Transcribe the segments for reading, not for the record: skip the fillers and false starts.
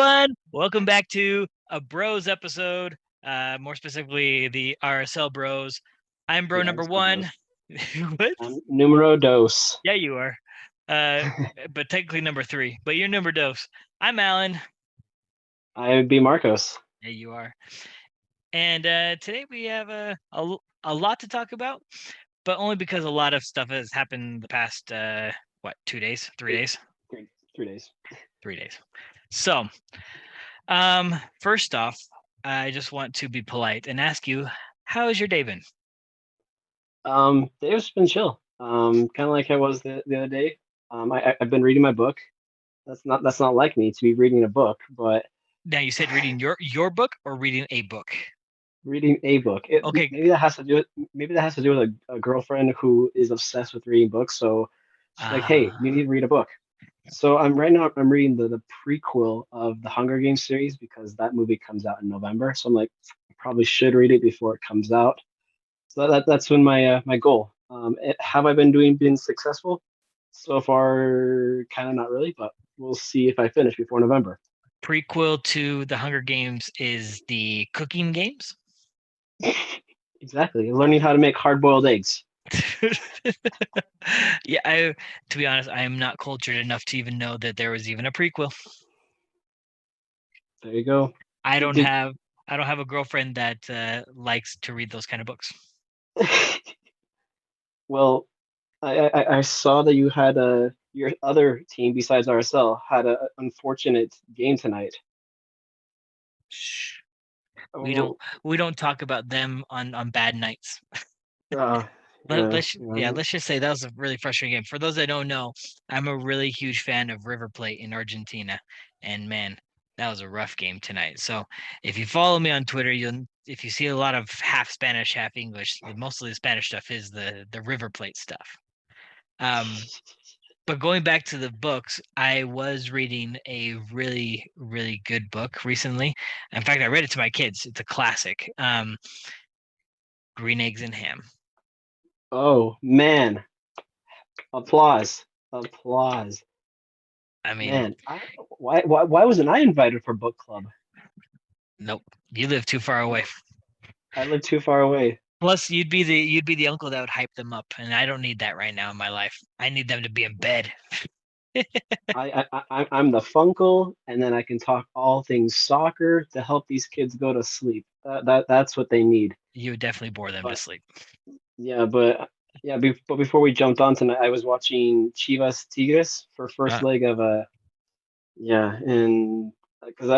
everyone. Welcome back to a Bros episode, more specifically the RSL Bros. I'm bro Yeah, number let's go, one. bros. What? Numero dos. Yeah, you are. Uh, but technically number three. But you're number dos. I'm Alan. I would be Marcos. Yeah, you are. And today we have a lot to talk about, but only because a lot of stuff has happened the past 2 days, 3 days, Three, 3 days. 3 days. So, first off, I just want to be polite and ask you, how has your day been? Today's been chill. Kind of like I was the other day. I've been reading my book. That's not like me to be reading a book, but Now you said reading your book or reading a book. reading a book. Okay. Maybe that has to do with a girlfriend who is obsessed with reading books. So she's like, "Hey, you need to read a book." So I'm reading the prequel of the Hunger Games series because that movie comes out in November. So I'm like, I probably should read it before it comes out. So that's been my goal. Have I been successful so far? Kind of not really, but we'll see if I finish before November. Prequel to the Hunger Games is the cooking games. Exactly, learning how to make hard-boiled eggs. Yeah, to be honest, I am not cultured enough to even know that there was even a prequel. There you go. I Did, don't did, have I don't have a girlfriend that likes to read those kind of books. well, I saw that you had your other team besides RSL had an unfortunate game tonight. Shh. We don't Oh, we don't talk about them on bad nights. uh, Let, yeah, let's yeah, yeah. let's just say that was a really frustrating game. For those that don't know, I'm a really huge fan of River Plate in Argentina, and man, that was a rough game tonight. So if you follow me on Twitter, you'll if you see a lot of half Spanish, half English, mostly the Spanish stuff is the River Plate stuff. Um, but going back to the books, I was reading a really, really good book recently. In fact, I read it to my kids. It's a classic. Green Eggs and Ham. Oh man, applause, applause. I mean, Man, why wasn't I invited for book club? nope, you live too far away. I live too far away. Plus, you'd be the uncle that would hype them up, and I don't need that right now in my life. I need them to be in bed. I'm the funkle, and then I can talk all things soccer to help these kids go to sleep. That's what they need. You would definitely bore them to But sleep. yeah, but before we jumped on tonight, I was watching Chivas Tigres for first Uh, leg of a yeah, and because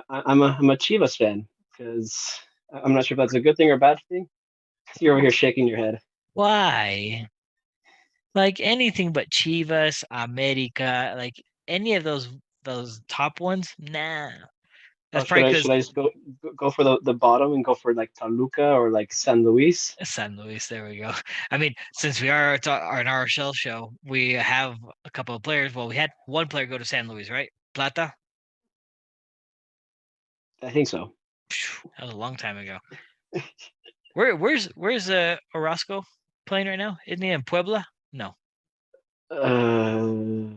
I'm a Chivas fan because I'm not sure if that's a good thing or a bad thing. You're over here shaking your head. why? Like anything but Chivas, America, like any of those top ones? Nah. Oh, That's probably because should I just go for the bottom and go for like Toluca or like San Luis? San Luis. There we go. I mean, since we are an RSL show, we have a couple of players. Well, we had one player go to San Luis, right? Plata. I think so. Phew, that was a long time ago. Where's Orozco playing right now? Isn't he in Puebla? No, Uh,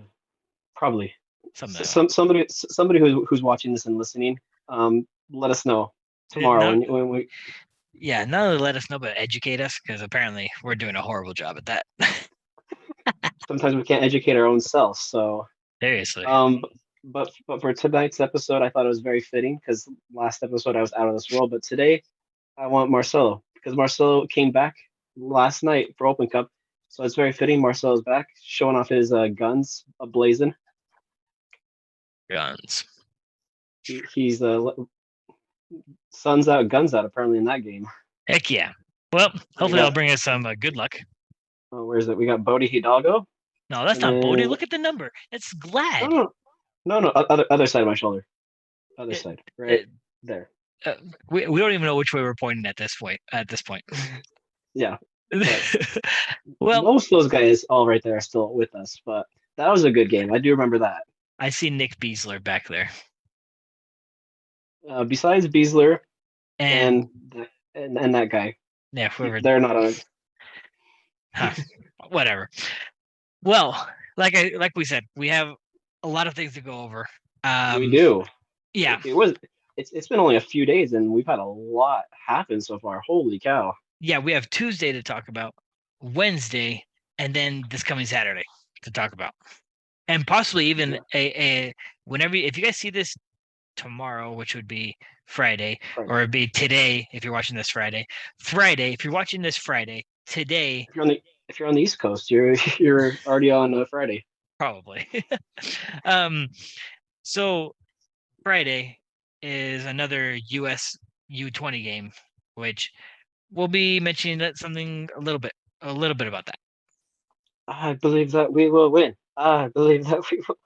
Probably. something like Somebody who's watching this and listening, let us know that. tomorrow No, when we yeah, not only let us know, but educate us because apparently we're doing a horrible job at that. sometimes we can't educate our own selves. So, Seriously. um, but for tonight's episode, I thought it was very fitting because last episode I was out of this world, but today I want Marcelo because Marcelo came back last night for Open Cup, so it's very fitting. Marcelo's back, showing off his guns ablazing. Guns. He's suns out, guns out apparently in that game. Heck yeah. Well, We hopefully that'll got bring us some good luck. where is it? We got Bodie Hidalgo, No, that's and not Bodie. then Look at the number. It's no, Glad. no, no, other side of my shoulder, other It, side, right it, there. uh, we don't even know which way we're pointing at this point. At this point. Yeah, but Well, most of those guys all right there are still with us. But that was a good game. I do remember that. I see Nick Beasler back there, Besides Beasler and and and that guy, yeah, whoever. they're not on it. Huh, whatever. Well, like we said, we have a lot of things to go over. We Um, do. Yeah, it was. It's been only a few days, and we've had a lot happen so far. Holy cow! yeah, we have Tuesday to talk about, Wednesday, and then this coming Saturday to talk about, and possibly even Yeah, a whenever if you guys see this tomorrow, which would be Friday, Friday. or it'd be today if you're watching this Friday. Friday, if you're watching this Friday, today If you're on the East Coast, you're already on Friday. probably. um, so Friday is another US U-20 game, which we'll be mentioning that something a little bit about that. I believe that we will win. I believe that we will.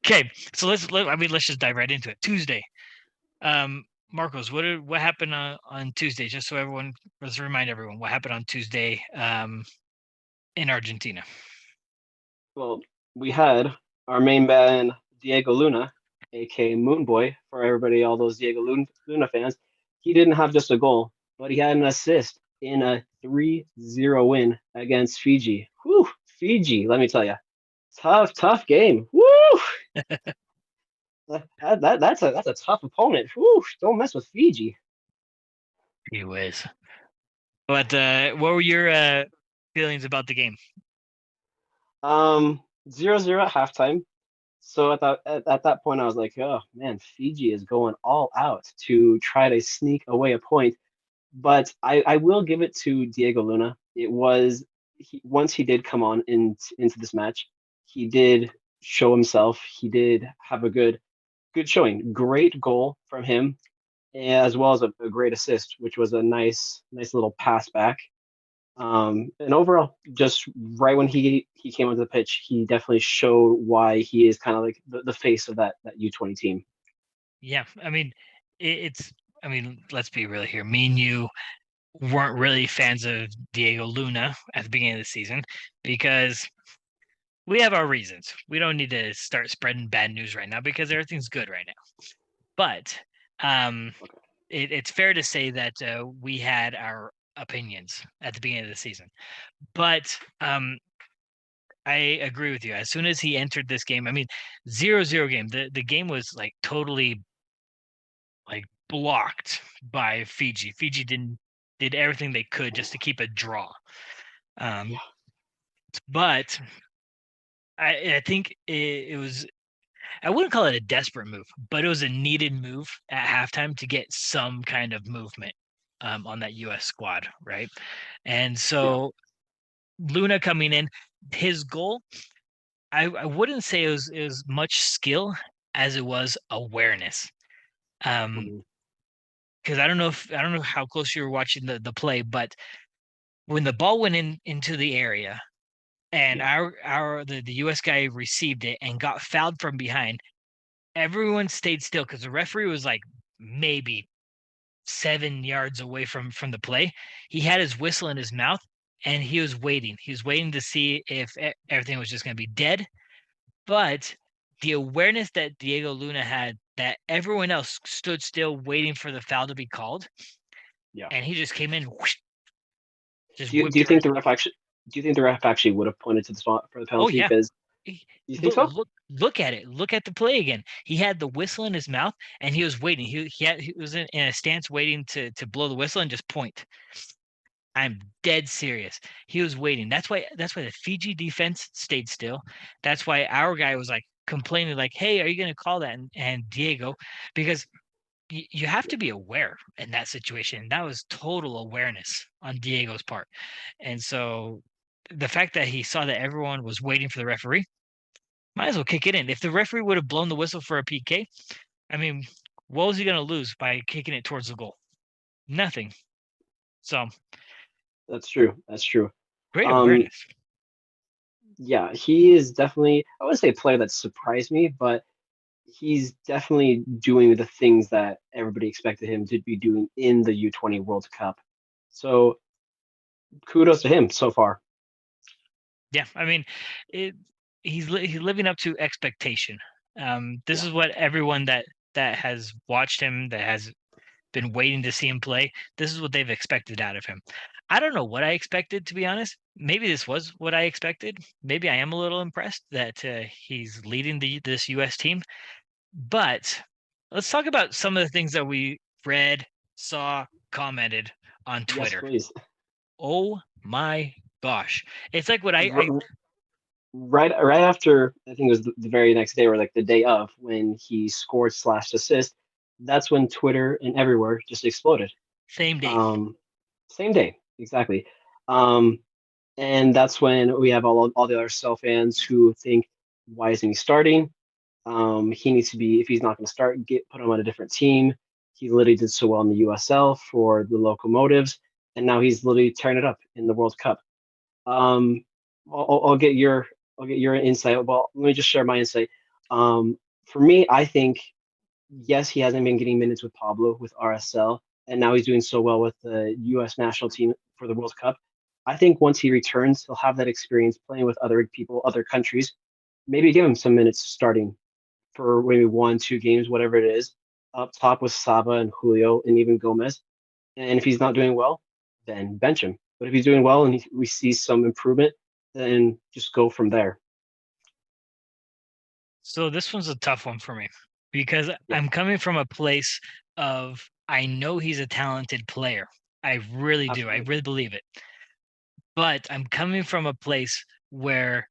Okay, so let's just dive right into it. Tuesday. Marcos, what happened on Tuesday? Just so everyone, let's remind everyone what happened on Tuesday in Argentina. Well, we had our main man Diego Luna, aka Moon Boy, for everybody, all those Luna fans. He didn't have just a goal, but he had an assist in a 3-0 win against Fiji. Whew, Fiji, let me tell you, tough game. Woo! That's a tough opponent. Whew, don't mess with Fiji. He was. But what were your feelings about the game? 0-0 at halftime. So at that point, I was like, oh man, Fiji is going all out to try to sneak away a point. But I will give it to Diego Luna. It was once he did come on into this match, he did show himself. He did have a good showing. Great goal from him, as well as a great assist, which was a nice little pass back. And overall, just right when he came onto the pitch, he definitely showed why he is kind of like the face of that U-20 team. Yeah, I mean, it's. I mean, let's be real here. Me and you weren't really fans of Diego Luna at the beginning of the season because we have our reasons. We don't need to start spreading bad news right now because everything's good right now. But um, Okay. it's fair to say that we had our opinions at the beginning of the season. But I agree with you. As soon as he entered this game, I mean, 0-0 game. The game was like totally like blocked by Fiji. Fiji did everything they could just to keep a draw. Yeah. Um, but I think it was, I wouldn't call it a desperate move, but it was a needed move at halftime to get some kind of movement on that US squad, right? And Yeah. so Luna coming in, his goal, I wouldn't say it was much skill as it was awareness. Mhm. Because I don't know how close you were watching the play, but when the ball went into the area and Yeah. the US guy received it and got fouled from behind, everyone stayed still because the referee was like maybe 7 yards away from the play. He had his whistle in his mouth and he was waiting. He was waiting to see if everything was just going to be dead. But the awareness that Diego Luna had that everyone else stood still waiting for the foul to be called, Yeah. and he just came in, whoosh, just Do whipped you it right. think the ref actually do you think the ref actually would have pointed to the spot for the Oh penalty? yeah. Because He- you think Look, so? look at it. Look at the play again. He had the whistle in his mouth, and he was waiting. He was in a stance waiting to blow the whistle and just point. I'm dead serious. He was waiting. That's why the Fiji defense stayed still. That's why our guy was like complaining, like, "Hey, are you going to call that?" And Diego, because you have Yeah. to be aware in that situation. That was total awareness on Diego's part, and so the fact that he saw that everyone was waiting for the referee, might as well kick it in. If the referee would have blown the whistle for a PK, I mean, what was he going to lose by kicking it towards the goal? Nothing. So That's true. That's true. great Um, awareness. yeah, he is definitely, I wouldn't say a player that surprised me, but he's definitely doing the things that everybody expected him to be doing in the U-20 World Cup. So kudos to him so far. Yeah, I mean, it, he's living up to expectation. This Yeah. is what everyone that has watched him, that has been waiting to see him play. This is what they've expected out of him. I don't know what I expected, to be honest. Maybe this was what I expected. Maybe I am a little impressed that he's leading this U.S. team. But let's talk about some of the things that we read, saw, commented on Yes, Twitter. please. Oh my gosh. It's like what I R- right after, I think it was the very next day, or like the day of, when he scored slash assist. That's when Twitter and everywhere just exploded. same day. Um, Same day, exactly. Um, and that's when we have all the other Cell fans who think, why isn't he starting? He needs to be, if he's not going to start, put him on a different team. He literally did so well in the USL for the Locomotives, and now he's literally tearing it up in the World Cup. Um, I'll get your insight. Well, let me just share my insight. For me, I think yes, he hasn't been getting minutes with Pablo with RSL, and now he's doing so well with the U.S. national team for the World Cup. I think once he returns, he'll have that experience playing with other people, other countries. Maybe give him some minutes starting for maybe 1, 2 games, whatever it is, up top with Saba and Julio and even Gomez. And if he's not doing well, then bench him. But if he's doing well and we see some improvement, then just go from there. So this one's a tough one for me because Yeah. I'm coming from a place of I know he's a talented player. I really do. I Absolutely. really believe it. But I'm coming from a place where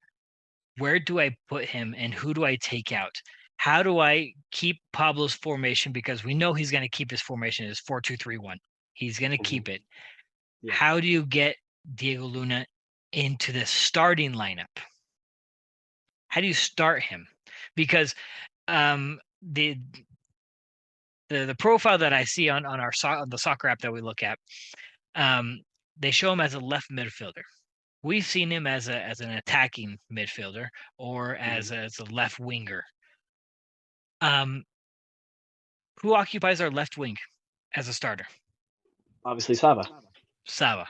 do I put him and who do I take out? How do I keep Pablo's formation? Because we know he's going to keep his formation is 4-2-3-1. He's going to Mhm. keep it. Yeah. How do you get Diego Luna into the starting lineup? How do you start him? Because um, the the profile that I see on on the soccer app that we look at, um, they show him as a left midfielder. We've seen him as an attacking midfielder or Mhm. as a left winger. Um, who occupies our left wing as a starter? Obviously, Saba. Saba.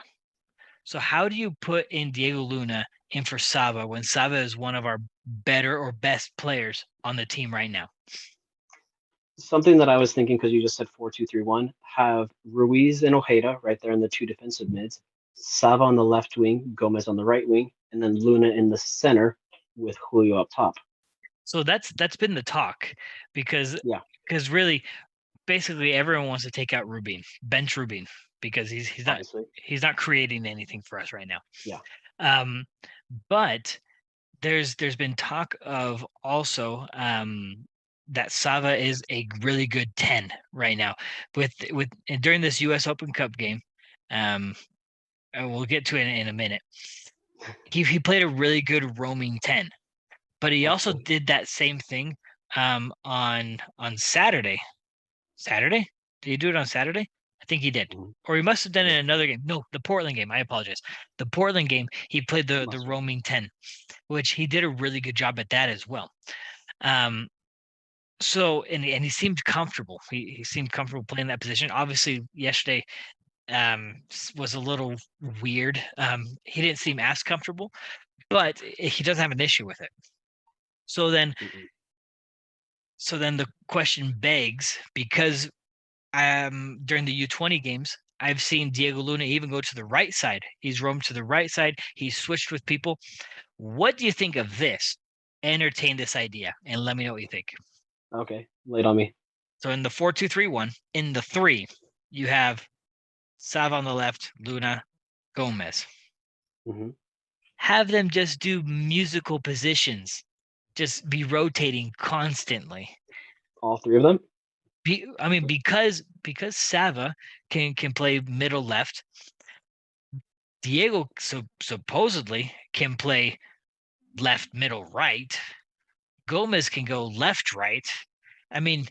So how do you put in Diego Luna in for Saba when Saba is one of our better or best players on the team right now? Something that I was thinking, because you just said 4-2-3-1, have Ruiz and Ojeda right there in the two defensive mids, Sava on the left wing, Gomez on the right wing, and then Luna in the center with Julio up top. So that's been the talk because Yeah, really basically everyone wants to take out Rubin, bench Rubin because obviously. he's not creating anything for us right now. Yeah. Um, but there's been talk of also that Sava is a really good 10 right now with during this US Open Cup game. Um, and we'll get to it in a minute. He played a really good roaming 10, but he also Absolutely. did that same thing on Saturday. Saturday? Did he do it on Saturday? I think he did. Mhm. Or he must have done it Yeah, in another game. No, the Portland game. I apologize. The Portland game, he played the must have. roaming 10, which he did a really good job at that as well. Um, so and he seemed comfortable. He seemed comfortable playing that position. Obviously, yesterday was a little weird. He didn't seem as comfortable, but he doesn't have an issue with it. So then Mhm. the question begs because during the U-20 games, I've seen Diego Luna even go to the right side. He's roamed to the right side. He's switched with people. What do you think of this? Entertain this idea and let me know what you think. Okay, late on me. So in the 4-2-3-1, in the three, you have Sav on the left, Luna, Gomez. Hmm. Have them just do musical positions, just be rotating constantly. All three of them? I mean, because Sava can play middle left, Diego supposedly can play left, middle, right. Gomez can go left, right. I mean,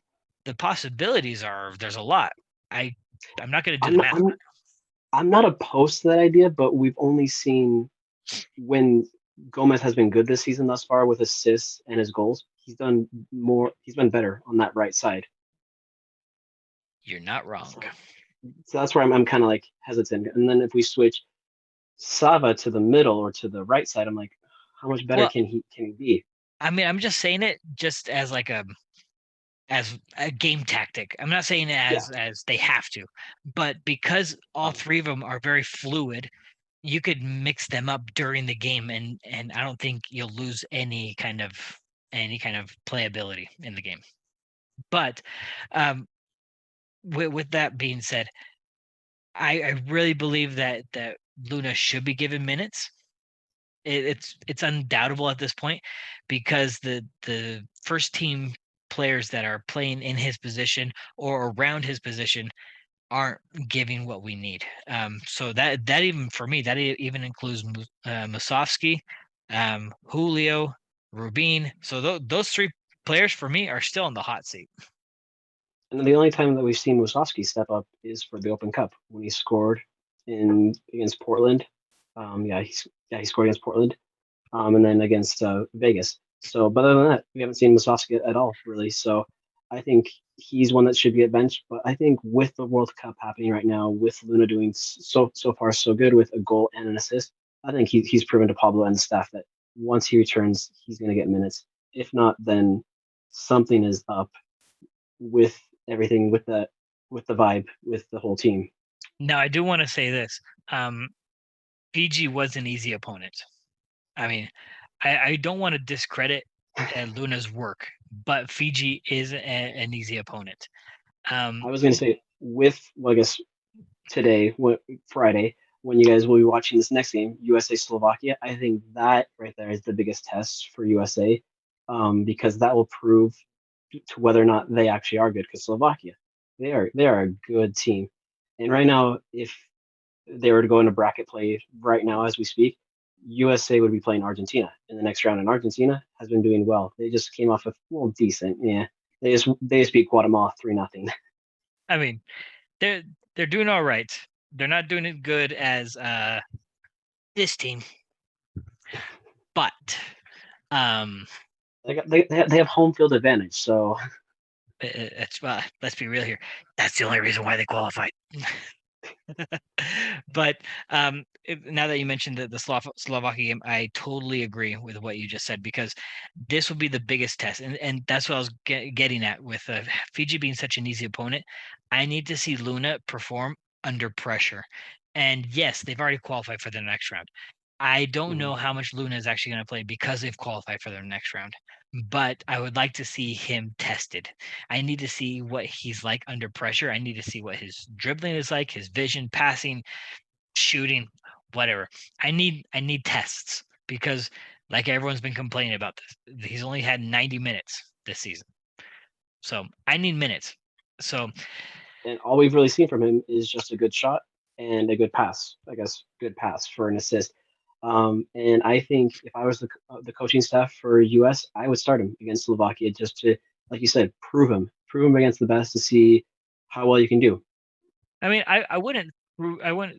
the possibilities are there's a lot. I I'm not going to do I'm the not, math. I'm, I'm not opposed to that idea, but we've only seen when Gomez has been good this season thus far with assists and his goals. He's done more. He's been better on that right side. You're not wrong. So, so that's where I'm kind of like hesitant. And then if we switch Sava to the middle or to the right side, I'm like, how much better Well, can he be? I mean, I'm just saying it just as like as a game tactic. I'm not saying Yeah. as they have to, but because all Um, three of them are very fluid, you could mix them up during the game, and I don't think you'll lose any kind of playability in the game. But um, with that being said, I really believe that Luna should be given minutes. It's undoubtable at this point because the first team players that are playing in his position or around his position aren't giving what we need. So that even for me, that even includes Musovsky, Julio, Rubin. So those three players for me are still in the hot seat. and then the only time that we've seen Musovsky step up is for the Open Cup when he scored in against Portland. He scored against Portland. And then against Vegas. So, but other than that, we haven't seen Musovsky at all, really. So, I think he's one that should be at bench. But I think with the World Cup happening right now, with Luna doing so far so good with a goal and an assist, I think he's proven to Pablo and the staff that once he returns, he's going to get minutes. If not, then something is up with everything with the vibe with the whole team. Now, I do want to say this: um, Fiji was an easy opponent. I mean, I don't want to discredit Luna's work, but Fiji is an easy opponent. Um, I was going to say with, well, I guess today, Friday, when you guys will be watching this next game, USA Slovakia. I think that right there is the biggest test for USA, because that will prove to whether or not they actually are good. Because Slovakia, they are a good team, and right now, if they were to go into bracket play right now as we speak, USA would be playing Argentina in the next round, and Argentina has been doing well. They just came off a well decent, yeah. They just beat Guatemala 3-0. I mean, they're they're doing all right. They're not doing it good as this team, but um, They have home field advantage, so it's let's be real here. That's the only reason why they qualified. But now that you mentioned the Slovakia game, I totally agree with what you just said because this will be the biggest test, and that's what I was getting at with Fiji being such an easy opponent. I need to see Luna perform under pressure, and yes, they've already qualified for the next round. I don't know mhm. how much Luna is actually going to play because they've qualified for their next round, but I would like to see him tested. I need to see what he's like under pressure. I need to see what his dribbling is like, his vision, passing, shooting, whatever. I need tests because like everyone's been complaining about this. He's only had 90 minutes this season. So I need minutes. So And all we've really seen from him is just a good shot and a good pass. I guess good pass for an assist. And I think if I was the coaching staff for US, I would start him against Slovakia just to, like you said, prove him against the best to see how well you can do. I mean I wouldn't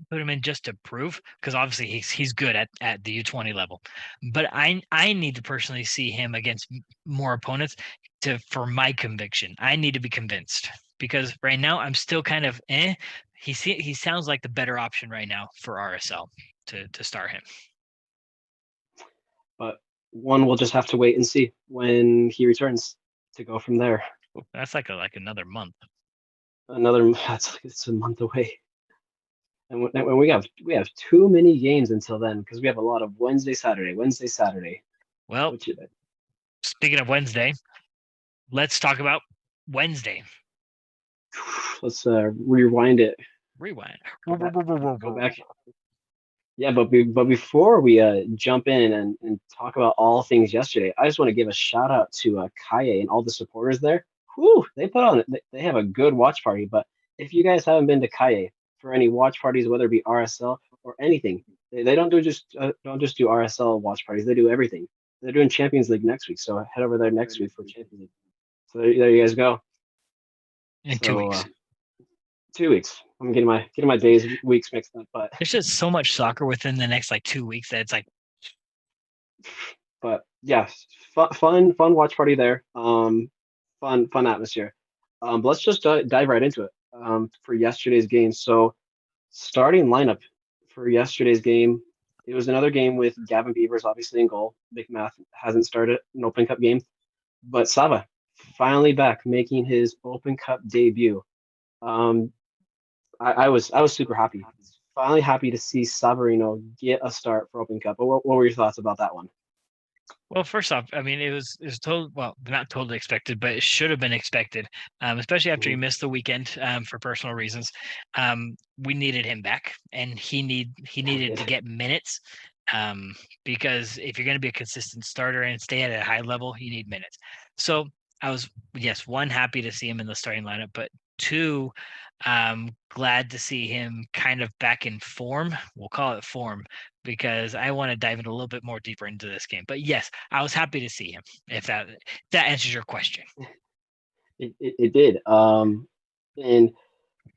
put him in just to prove because obviously he's good at the U-20 level. But I need to personally see him against more opponents to for my conviction. I need to be convinced because right now I'm still kind of eh. He sounds like the better option right now for RSL to start him. But one will just have to wait and see when he returns to go from there. That's like another month. Another that's it's a month away. And we have too many games until then because we have a lot of Wednesday, Saturday, Well, which speaking of Wednesday, let's talk about Wednesday. let's rewind it. Rewind. Go back. Yeah, but before we jump in and talk about all things yesterday, I just want to give a shout out to Kaye and all the supporters there. Whew, they put on they have a good watch party. But if you guys haven't been to Kaye for any watch parties, whether it be RSL or anything, they don't just do RSL watch parties. They do everything. They're doing Champions League next week, so head over there next week for Champions League. So there you guys go. In two So weeks. 2 weeks. I'm getting my days weeks mixed up, but There's just so much soccer within the next like 2 weeks that it's like yeah, fun watch party there. Fun atmosphere. But let's just dive right into it. For yesterday's game. So starting lineup for yesterday's game, it was another game with Gavin Beavers obviously in goal. Big Math hasn't started an Open Cup game, but Sava finally back, making his Open Cup debut. Um, I was super happy. Finally happy to see Savarino get a start for Open Cup. But what were your thoughts about that one? Well, first off, I mean, it was total well, not totally expected, but it should have been expected, especially after he Mhm. missed the weekend for personal reasons. We needed him back, and he Yeah, we needed did. to get minutes, um, because if you're going to be a consistent starter and stay at a high level, you need minutes. So I was, yes, one, happy to see him in the starting lineup, but two, glad to see him kind of back in form. We'll call it form, because I want to dive in a little bit more deeper into this game. But yes, I was happy to see him. If that answers your question. It did. And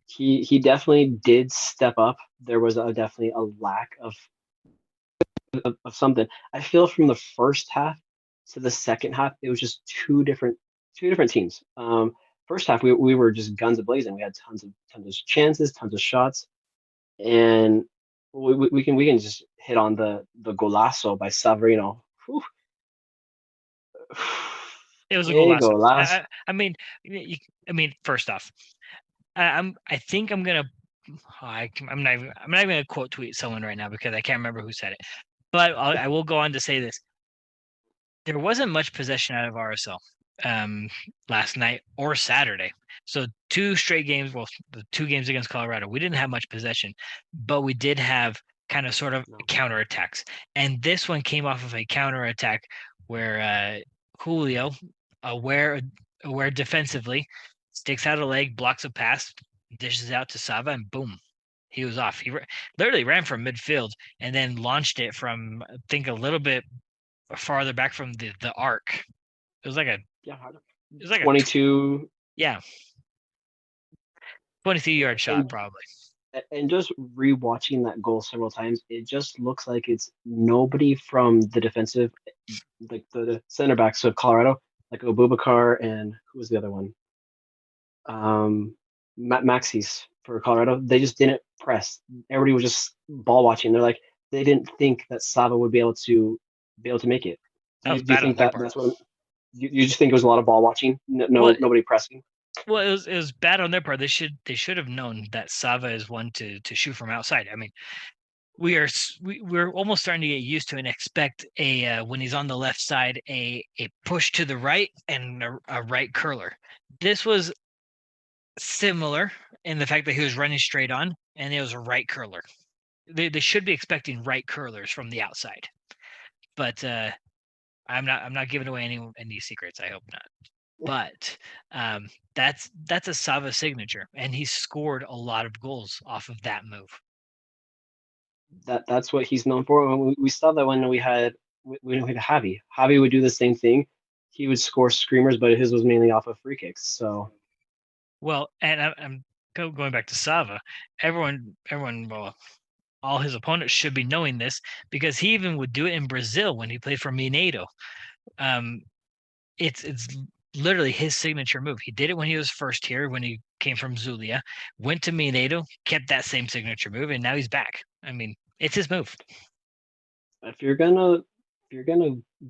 he definitely did step up. There was definitely a lack of something. I feel from the first half to the second half, it was just two different teams. First half we were just guns ablazing. We had tons of chances, tons of shots, and we can just hit on the golazo by Savarino. Whew. It was a Que golazo. golazo. I mean, I mean, first off, I think I'm gonna. I'm not even gonna quote tweet someone right now because I can't remember who said it. But I will go on to say this: there wasn't much possession out of RSL last night or Saturday. So two straight games, well, the two games against Colorado, we didn't have much possession, but we did have kind of sort of No. counterattacks. And this one came off of a counterattack where Julio, aware aware defensively, sticks out a leg, blocks a pass, dishes out to Sava, and boom, he was off. Literally ran from midfield and then launched it from, I think, a little bit farther back from the arc. It was like a it Yeah, was like a 22. yeah, 23-yard shot And probably. and just rewatching that goal several times, it just looks like it's nobody from the defensive, like the center backs of Colorado, like Abubakar and who was the other one? Maxis for Colorado. They just didn't press. Everybody was just ball watching. They're like they didn't think that Sava would be able to make it. Do That you was do you bad on think their that part. that's what you just think it was a lot of ball watching? No, Well, nobody pressing. it was bad on their part. They should have known that Sava is one to shoot from outside. I mean, we're almost starting to get used to and expect a when he's on the left side, a push to the right and a right curler. This was similar in the fact that he was running straight on and it was a right curler. They should be expecting right curlers from the outside, but I'm not giving away any secrets. I hope not. But that's a Sava signature, and he scored a lot of goals off of that move. That's what he's known for. And we saw that when we had Javi. Javi would do the same thing. He would score screamers, but his was mainly off of free kicks. So Well, and I'm going back to Sava. Well, all his opponents should be knowing this because he even would do it in Brazil when he played for Mineiro. Um, it's literally his signature move. He did it when he was first here, when he came from Zulia, went to Mineiro, kept that same signature move, and now he's back. I mean, it's his move. if you're gonna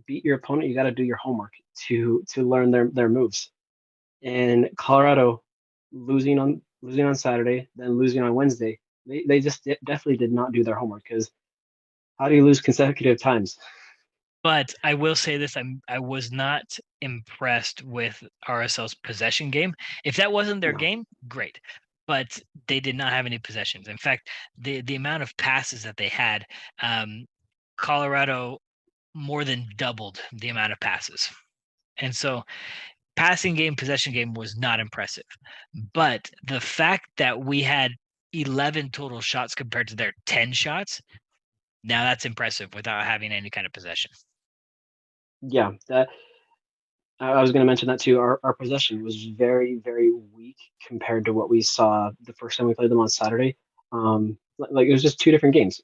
beat your opponent, you got to do your homework to learn their moves. And Colorado losing on Saturday, then losing on Wednesday, they just definitely did not do their homework because how do you lose consecutive times? But I will say this: I was not impressed with RSL's possession game. If that wasn't their No, game, great. But they did not have any possessions. In fact, the amount of passes that they had, um, Colorado more than doubled the amount of passes. And so passing game, possession game was not impressive. But the fact that we had 11 total shots compared to their 10 shots, now that's impressive without having any kind of possession. yeah, that I was going to mention that too. Our possession was very, very weak compared to what we saw the first time we played them on Saturday. Like it was just two different games.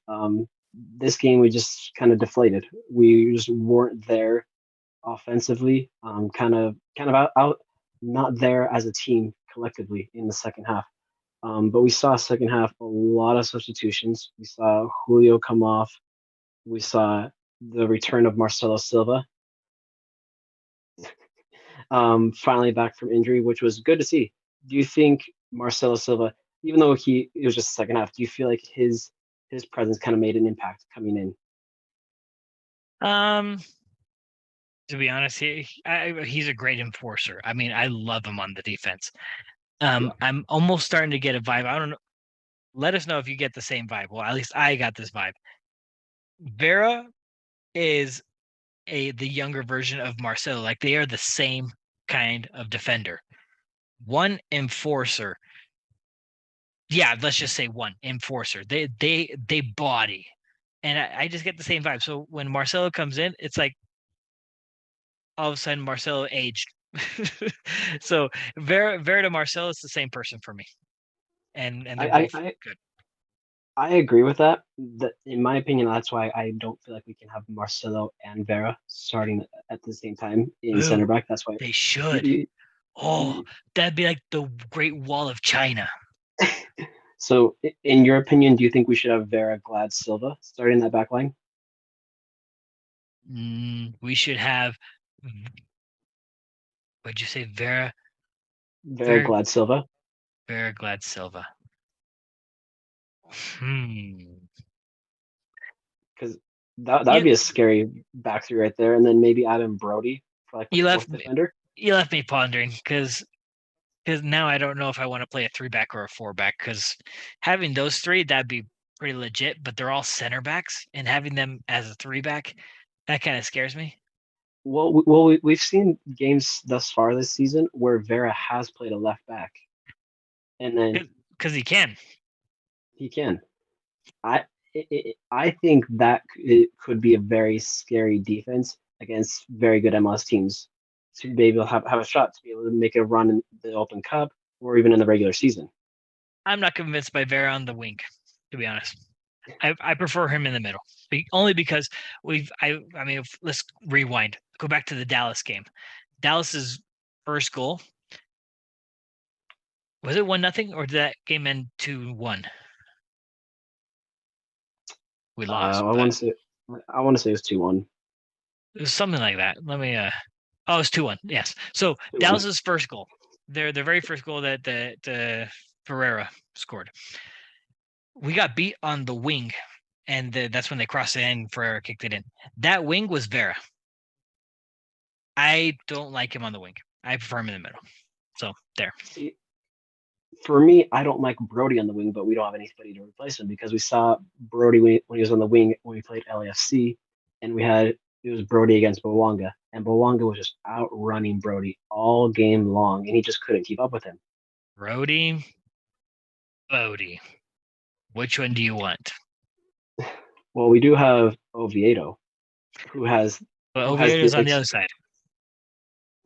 This game we just kind of deflated. We just weren't there offensively. Kind of out, not there as a team collectively in the second half. But we saw second half a lot of substitutions. We saw Julio come off. We saw the return of Marcelo Silva. finally back from injury, which was good to see. Do you think Marcelo Silva, even though it was just the second half, do you feel like his presence kind of made an impact coming in? Um, to be honest, he's a great enforcer. I mean, I love him on the defense. Yeah, I'm almost starting to get a vibe. I don't know. Let us know if you get the same vibe. Well, at least I got this vibe. Vera is the younger version of Marcelo. Like they are the same kind of defender. One enforcer. Yeah, let's just say one enforcer. They body. And I just get the same vibe. So when Marcelo comes in, it's like all of a sudden Marcelo aged. So Vera to Marcelo is the same person for me. And they're I, both I good. I agree with that. That in my opinion, that's why I don't feel like we can have Marcelo and Vera starting at the same time in center Ooh, back. That's why. they should. you- Oh, you- that'd be like the Great Wall of China. so, in your opinion, do you think we should have Vera, Glad, Silva starting that back line? We should have, what'd you say, Vera, Vera, Glad, Silva, Vera Glad Silva. Hmm. because that would You be a scary back three right there, and then maybe Adam Brody for like the you left fourth me defender. you left me pondering because now I don't know if I want to play a 3-back or a 4-back because having those three that'd be pretty legit, but they're all center backs and having them as a 3-back that kind of scares me We've seen games thus far this season where Vera has played a left back, and then because he can. he can. I I think that it could be a very scary defense against very good MLS teams to be able to have a shot to be able to make a run in the Open Cup or even in the regular season. I'm not convinced by Vera on the wing, to be honest. I prefer him in the middle, only because I mean let's rewind, go back to the Dallas game. Dallas's first goal, was it 1-0 or did that game end 2-1? We lost, I but want to say I want to say it's 2-1. it was something like that. Let me oh, it's 2-1. Yes. So 2-1. Dallas's first goal, their very first goal that the Ferreira scored. We got beat on the wing, and that's when they crossed it in and Ferreira kicked it in. That wing was Vera. I don't like him on the wing. I prefer him in the middle. So there. See, for me, I don't like Brody on the wing, but we don't have anybody to replace him because we saw Brody when he was on the wing when we played LAFC, and it was Brody against Bowanga, and Bowanga was just outrunning Brody all game long, and he just couldn't keep up with him. Brody, Bodie. Which one do you want? Well, we do have Oviedo, who has But who has Oviedo's the on the other side.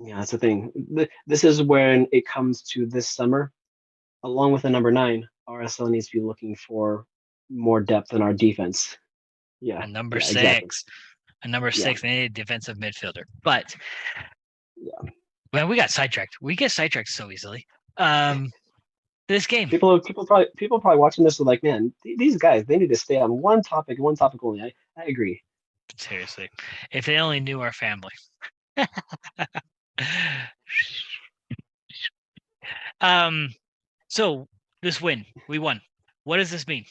yeah, that's the thing. This is when it comes to this summer, along with the number nine, RSL needs to be looking for more depth in our defense. Yeah, And number yeah, exactly. six. And number Yeah, six, they need a defensive midfielder. But yeah. man, we got sidetracked. We get sidetracked so easily. Um, this game. People probably watching this are like, man, these guys they need to stay on one topic only. I agree. Seriously. If they only knew our family. um, so this win, we won. What does this mean?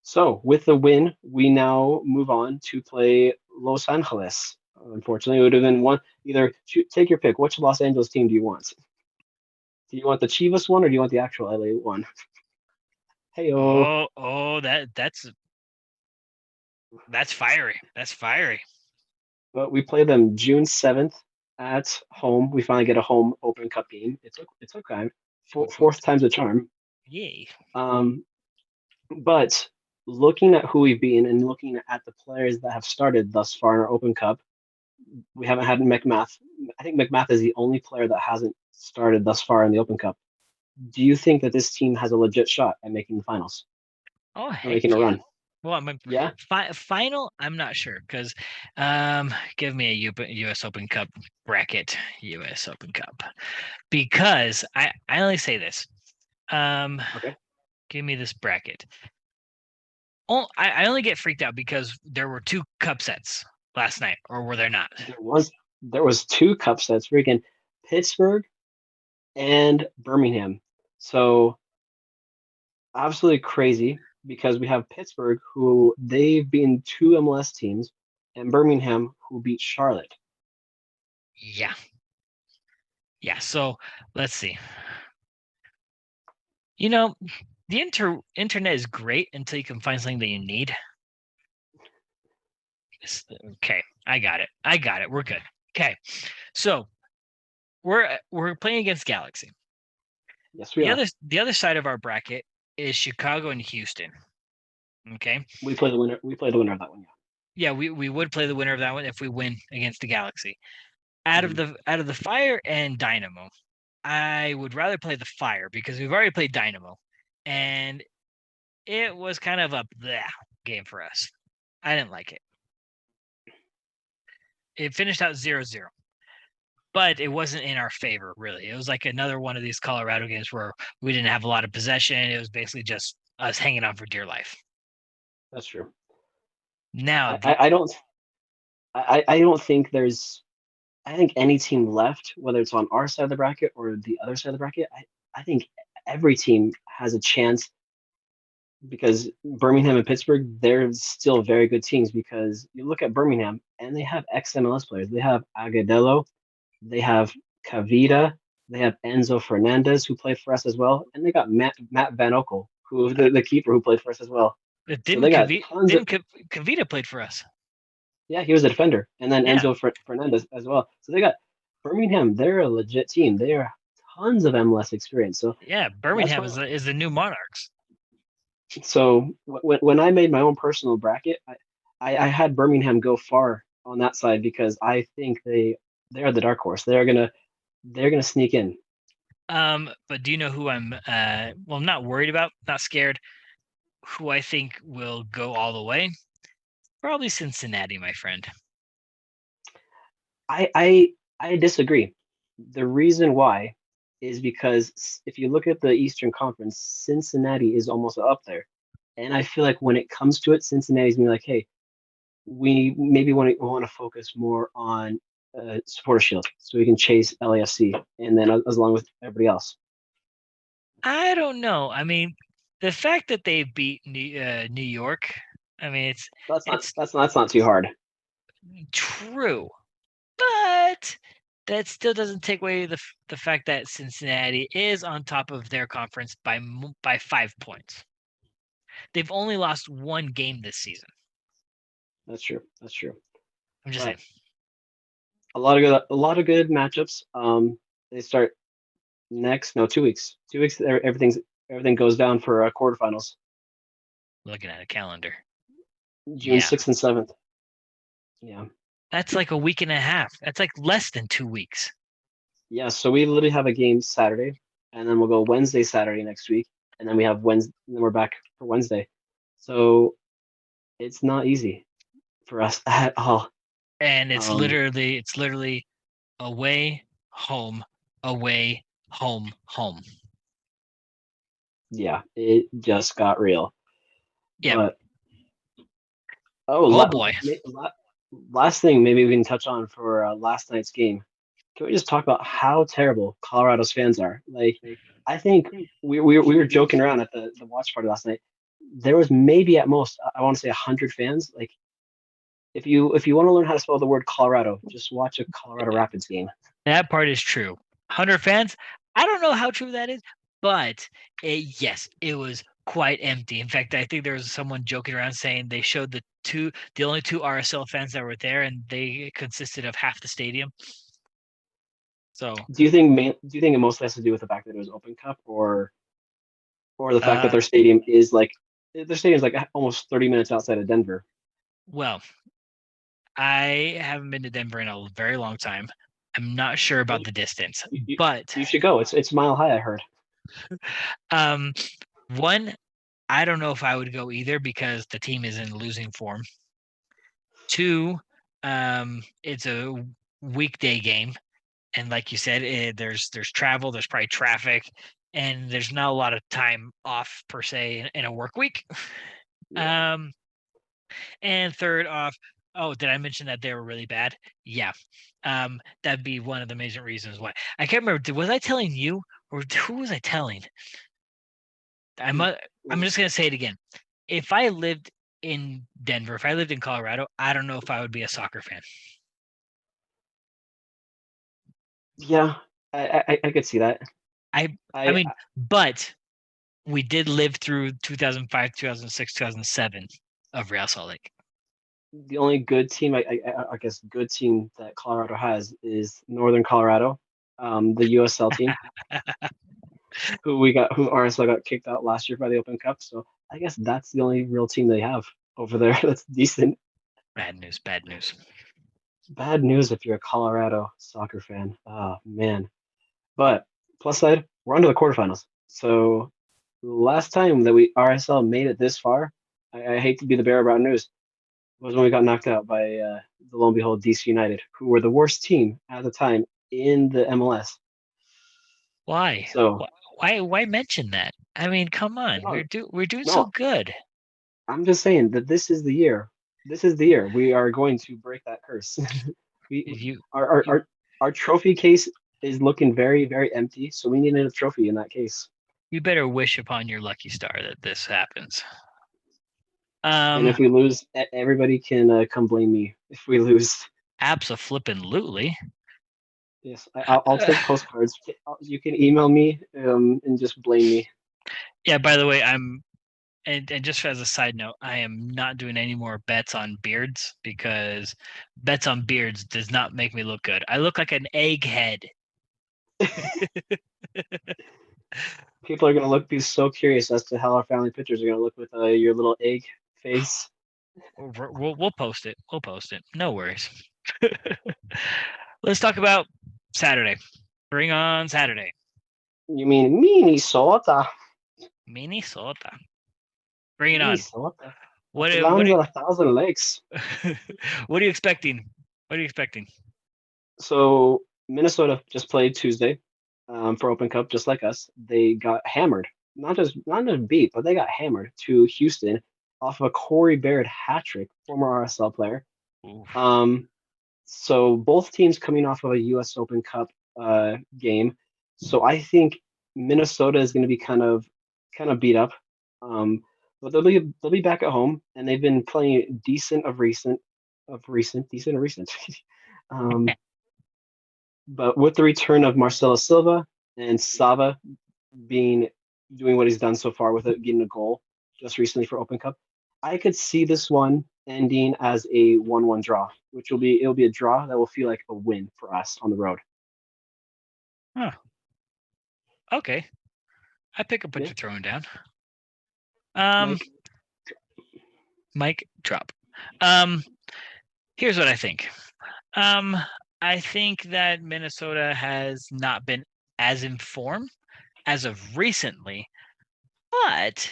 So with the win, we now move on to play Los Angeles. Unfortunately, it would have been one either take your pick. Which Los Angeles team do you want? Do you want the Chivas one or do you want the actual LA one? Hey, That's fiery. That's fiery. but we play them June 7th at home. We finally get a home Open Cup game. It's okay. Fourth time's a charm. Yay. Um, but looking at who we've been and looking at the players that have started thus far in our Open Cup, we haven't had McMath. I think McMath is the only player that hasn't started thus far in the Open Cup. Do you think that this team has a legit shot at making the finals Oh or heck making a yeah. run? Well, I'm Yeah, final. I'm not sure because, give me a U.S. Open Cup bracket. U.S. Open Cup because I only say this. Um, okay. give me this bracket. Oh, I only get freaked out because there were two cup sets last night, or were there not? There was there was two cup sets, freaking Pittsburgh and Birmingham. So absolutely crazy because we have Pittsburgh who they've beaten two MLS teams and Birmingham who beat Charlotte. Yeah. Yeah. So let's see. You know, the internet is great until you can find something that you need. Okay, I got it. We're good. Okay, so we're playing against Galaxy. Yes, we are. The other side of our bracket is Chicago and Houston. Okay. We play the winner. We play the winner of that one. Yeah, we would play the winner of that one if we win against the Galaxy. Yeah. Mhm. Out of the Fire and Dynamo, I would rather play the Fire because we've already played Dynamo, and it was kind of a bleh game for us. I didn't like it. It finished out 0-0, but it wasn't in our favor, really. It was like another one of these Colorado games where we didn't have a lot of possession. It was basically just us hanging on for dear life. That's true. Now, I don't think there's. I think any team left, whether it's on our side of the bracket or the other side of the bracket, I think every team has a chance because Birmingham and Pittsburgh, they're still very good teams because you look at Birmingham and they have ex-MLS players. They have Agudelo, they have Cavita, they have Enzo Fernandez who played for us as well, and they got Matt Van Okel, who the keeper who played for us as well. So they got tons of Cavita played for us? yeah, he was a defender, and then Yeah. Enzo Fernandez as well. So they got Birmingham. They're a legit team. They are tons of MLS experience. So Yeah, that's Birmingham why. is the new Monarchs. So when I made my own personal bracket, I had Birmingham go far on that side because I think they are the dark horse. They're gonna sneak in. But do you know who I'm I'm not worried about, not scared, who I think will go all the way? Probably Cincinnati, my friend. I I I disagree. The reason why is because if you look at the Eastern Conference, Cincinnati is almost up there. And I feel like when it comes to it, Cincinnati's gonna be like, hey, we maybe want to focus more on supporter shield so we can chase LAFC and then as long with everybody else. I don't know. I mean, the fact that they beat New York, I mean, it's That's not too hard. true, but that still doesn't take away the fact that Cincinnati is on top of their conference by 5 points. They've only lost one game this season. That's true. That's true. I'm just saying. But a lot of good matchups. They start next 2 weeks. 2 weeks. Everything goes down for quarterfinals. Looking at a calendar. June Yeah. 6th and 7th. Yeah. That's like a week and a half. That's like less than 2 weeks. Yeah. So we literally have a game Saturday, and then we'll go Wednesday, Saturday next week, and then we have Wednesday. Then we're back for Wednesday. So it's not easy for us at all. And Um, it's literally away, home, away, home, home. yeah, it just got real. Yep. But oh, Oh boy. last thing maybe we can touch on for last night's game. Can we just talk about how terrible Colorado's fans are? Like, I think we were joking around at the watch party last night. There was maybe at most I want to say 100 fans. Like, if you want to learn how to spell the word Colorado, just watch a Colorado Rapids game. That part is true. 100 fans. I don't know how true that is, but yes, it was quite empty. In fact, I think there was someone joking around saying they showed the only two RSL fans that were there, and they consisted of half the stadium. So, Do you think it mostly has to do with the fact that it was Open Cup, or the fact that uh, their stadium's like almost 30 minutes outside of Denver? well, I haven't been to Denver in a very long time. I'm not sure Well, about the distance, you, but you should go. It's Mile High, I heard. um, one, I don't know if I would go either because the team is in losing form. Two, it's a weekday game, and like you said, there's travel, there's probably traffic, and there's not a lot of time off per se in a work week. Yeah. Um, and third off, Oh, did I mention that they were really bad? Yeah. That'd be one of the major reasons why. I can't remember. Was I telling you or who was I telling? I'm just gonna say it again. If I lived in Denver, if I lived in Colorado, I don't know if I would be a soccer fan. Yeah, I could see that. I I I mean, but we did live through 2005, 2006, 2007 of Real Salt Lake. the only good team I guess good team that Colorado has is Northern Colorado, the USL team, who RSL got kicked out last year by the Open Cup. So I guess that's the only real team they have over there that's decent. Bad news, bad news. Bad news if you're a Colorado soccer fan. Oh man. But plus side, we're on to the quarterfinals. So last time that we RSL made it this far, I hate to be the bearer of bad news, was when we got knocked out by the lo and behold DC United, who were the worst team at the time in the MLS. Why? So Why mention that? I mean, come on. no, We're doing so no, good. I'm just saying that this is the year. This is the year we are going to break that curse. we You our, our you our our trophy case is looking very very empty, so we need a trophy in that case. you better wish upon your lucky star that this happens. And Um, if we lose, everybody can come blame me if we lose. Abso-flippin'-lutely. Yes, I'll take postcards. You can email me and just blame me. Yeah, by the way, and just as a side note, I am not doing any more bets on beards because bets on beards does not make me look good. I look like an egghead. People are gonna be so curious as to how our family pictures are gonna look with your little egg face. We'll post it. We'll post it. No worries. Let's talk about Saturday. Bring on Saturday. You mean Minnesota? Minnesota. Bring it on. Minnesota. What The are- what lands are, of a thousand lakes. what are you expecting? What are you expecting? So Minnesota just played Tuesday for Open Cup, just like us. They got hammered, not just beat, but they got hammered to Houston off of a Corey Baird hat trick, former RSL player. Oof. Um, so both teams coming off of a U.S. Open Cup game. So I think Minnesota is going to be kind of beat up. Um, but they'll be back at home, and they've been playing decent of recent. um, but with the return of Marcelo Silva and Sava being doing what he's done so far with it, getting a goal just recently for Open Cup, I could see this one ending as a 1-1 draw, which it'll be a draw that will feel like a win for us on the road. Huh. Okay. I pick up what Yeah, you're throwing down. Um, Mike. Mike, drop. Um, here's what I think. Um, I think that Minnesota has not been as informed as of recently, but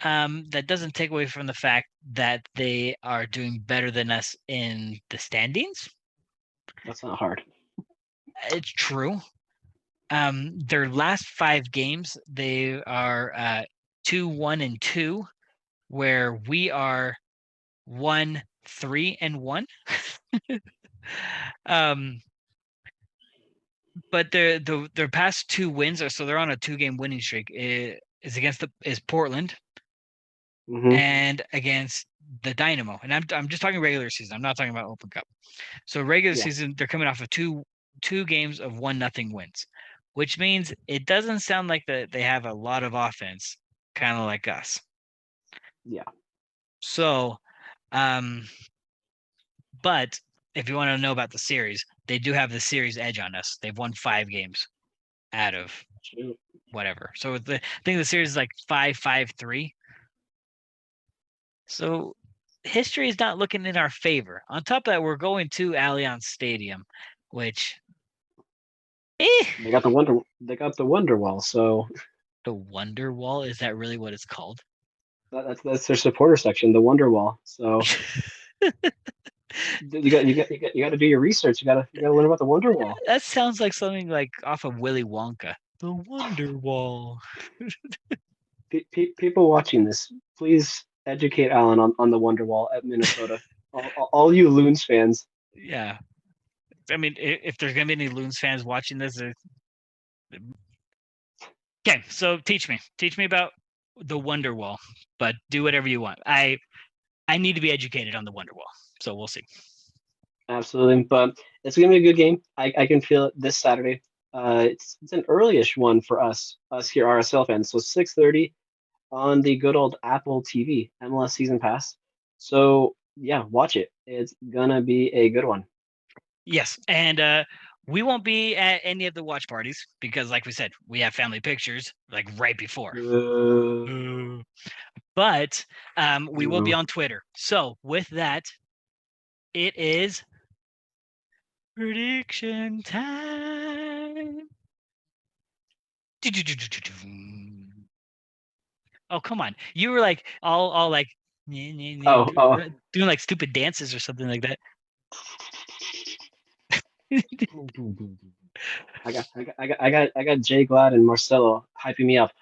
that doesn't take away from the fact that they are doing better than us in the standings. That's not hard. It's true. Their last 5 games, they are 2-1-2, where we are 1-3-1. um, but their past 2 wins are so they're on a 2-game winning streak. Is against is Portland Hmm. and against the Dynamo, and I'm just talking regular season. I'm not talking about Open Cup. So regular Yeah, season, they're coming off of two games of 1-0 wins, which means it doesn't sound like that they have a lot of offense, kind of like us. yeah, So, um, but if you want to know about the series, they do have the series edge on us. They've won 5 games out of true. whatever. So I think the series is like 5-5-3. So history is not looking in our favor. On top of that, we're going to Allianz Stadium, which eh, They got the Wonder Wall, so the Wonder Wall, is that really what it's called? that's their supporter section, the Wonder Wall. So you got to do your research. You got to learn about the Wonder Wall. That sounds like something like off of Willy Wonka. The Wonder Wall. People watching this, please educate Alan on the Wonder Wall at Minnesota. all you Loons fans. Yeah. I mean, if there's gonna be any Loons fans watching this, okay. So teach me about the Wonderwall, but do whatever you want. I need to be educated on the Wonderwall, so we'll see. Absolutely, but it's gonna be a good game. I can feel it this Saturday. It's an earlyish one for us here RSL fans. So 6:30 on the good old Apple TV MLS Season Pass. So yeah, watch it. It's gonna be a good one. Yes, and we won't be at any of the watch parties because, like we said, we have family pictures like right before. Uh, But we will be uh, on Twitter. So with that, it is prediction time. Oh, come on. You were like all like oh. doing like stupid dances or something like that. I got Jay Glad and Marcelo hyping me up.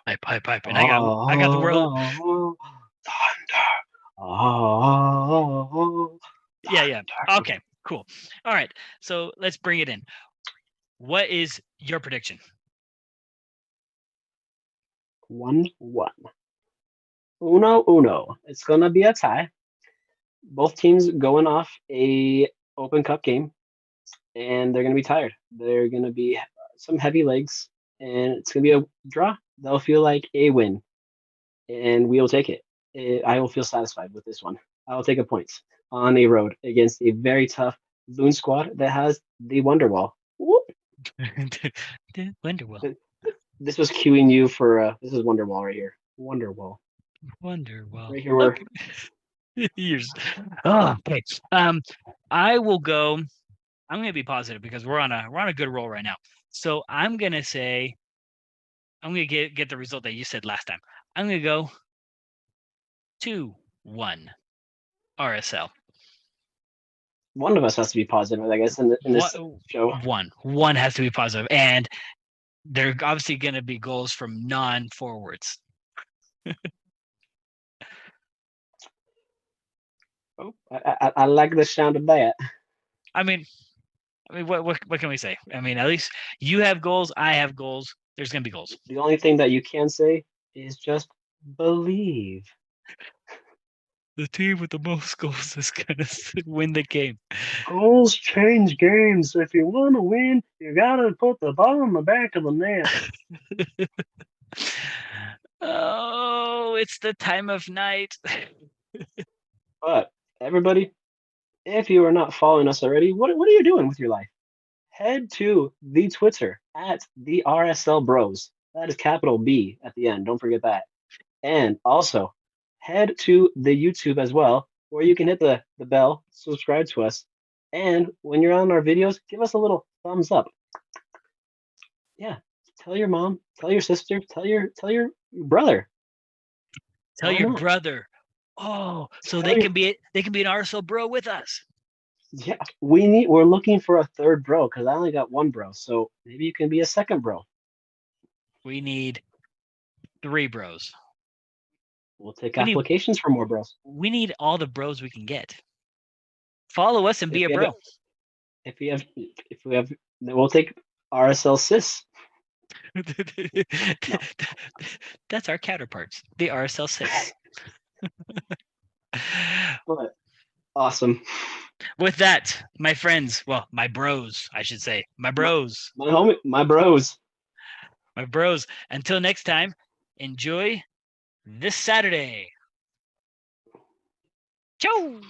Pipe. And I got the world. Oh, thunder. Oh, Yeah. thunder. Okay, Okay. cool. All right. So let's bring it in. What is your prediction? 1-1. Uno. It's gonna be a tie. Both teams going off a Open Cup game, and they're gonna be tired. They're gonna be some heavy legs, and it's gonna be a draw. They'll feel like a win, and we'll take it. I will feel satisfied with this one. I will take a point on a road against a very tough Loon squad that has the Wonderwall. Whoop. Wonderwall. This was cueing you for this is Wonderwall right here. Wonderwall. Wonderwall. Right here where Okay. Years. Oh, okay. I will go. I'm gonna be positive because we're on a good roll right now. So I'm gonna say I'm gonna get the result that you said last time. I'm gonna go 2-1 RSL. one of us has to be positive, I guess, in this show. One has to be positive, and they're obviously gonna be goals from non-forwards. Oh, I like the sound of that. I mean, what can we say? I mean, at least you have goals, I have goals. There's gonna be goals. The only thing that you can say is just believe. The team with the most goals is gonna win the game. Goals change games. If you want to win, you gotta put the ball in the back of the net. Oh, it's the time of night. But everybody, if you are not following us already, what are you doing with your life? Head to the Twitter at the RSL Bros. That is capital B at the end. Don't forget that. And also head to the YouTube as well, where you can hit the bell, subscribe to us, and when you're on our videos, give us a little thumbs up. Yeah, tell your mom, tell your sister, tell your brother. Tell Why your not? brother. Oh, so Tell your they can be an RSL bro with us. yeah. We're looking for a third bro because I only got one bro, so maybe you can be a second bro. We need 3 bros. We'll take We need applications for more bros. we need all the bros we can get. Follow us and be If a we have bro. if we have, then we'll take RSL cis. No. That's our counterparts, the RSL 6. But awesome. With that, my friends, well, my bros, I should say, my My, bros, my homie, my bros. my bros. Until next time, enjoy this Saturday. Ciao.